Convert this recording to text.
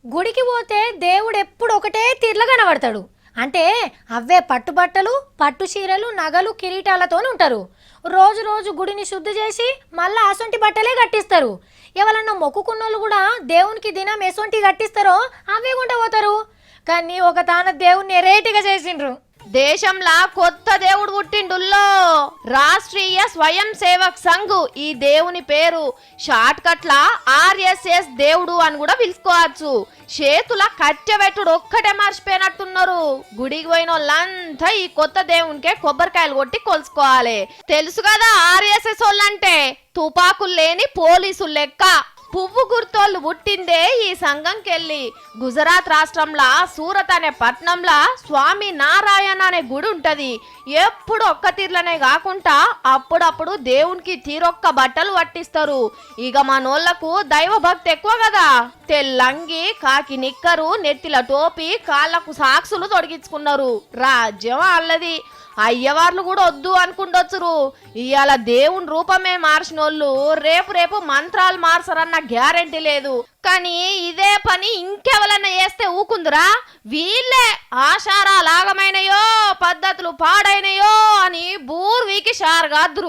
గుడికి పోతే దేవుడు ఎప్పుడు ఒకటే తీర్ల కనబడతాడు. అంటే అవే పట్టుబట్టలు, పట్టు చీరలు, నగలు, కిరీటాలతో ఉంటారు. రోజు రోజు గుడిని శుద్ధి చేసి మళ్ళీ అసొంటి బట్టలే కట్టిస్తారు. ఎవరన్నా మొక్కుకున్నోళ్ళు కూడా దేవునికి దినం ఎసొంటి కట్టిస్తారో అవే గుంట పోతారు. కానీ ఒక తాన దేవుణ్ణి ఎరేటిగా చేసిండ్రు. దేశంలా కొత్త దేవుడు పుట్టిండుల్లో రాష్ట్రీయ స్వయం సేవక్ సంఘ్ ఈ దేవుని పేరు. షార్ట్ కట్ల ఆర్ఎస్ఎస్ దేవుడు అని కూడా పిలుచుకోవచ్చు. చేతుల కట్టెబెట్టుడు ఒక్కటే మర్చిపోయినట్టున్నారు. గుడికి పోయిన వాళ్ళంతా ఈ కొత్త దేవునికే కొబ్బరికాయలు కొట్టి కొలుసుకోవాలి. తెలుసు కదా ఆర్ఎస్ఎస్ వాళ్ళంటే తుపాకులు లేని పోలీసులు లెక్క. పువ్వు గుర్తోళ్ళు పుట్టిందే ఈ సంఘంకెళ్ళి. గుజరాత్ రాష్ట్రంలో సూరత్ అనే పట్నంలో స్వామి నారాయణ అనే గుడి ఉంటది. ఎప్పుడు ఒక్క తీర్లనే కాకుండా అప్పుడప్పుడు దేవునికి తీరొక్క బట్టలు పట్టిస్తారు. ఇక మనోళ్లకు దైవ భక్తి ఎక్కువ కదా. తెల్లంగి, కాకి నిక్కరు, నెత్తిల టోపీ, కాళ్లకు సాక్సులు తొడిగించుకున్నారు. రాజ్యం అల్లది. అయ్యవార్లు కూడా వద్దు అనుకుంటొచ్చురు. ఇవాళ దేవుని రూపమే మార్చినోళ్ళు రేపు మంత్రాలు మార్చరన్న గ్యారెంటీ లేదు. కానీ ఇదే పని ఇంకెవరన్నా చేస్తే ఊకుందురా? వీళ్ళే ఆచారాలు ఆగమైనయో, పద్ధతులు పాడైనయో అని బూర్వీకి షారుగాద్దురు.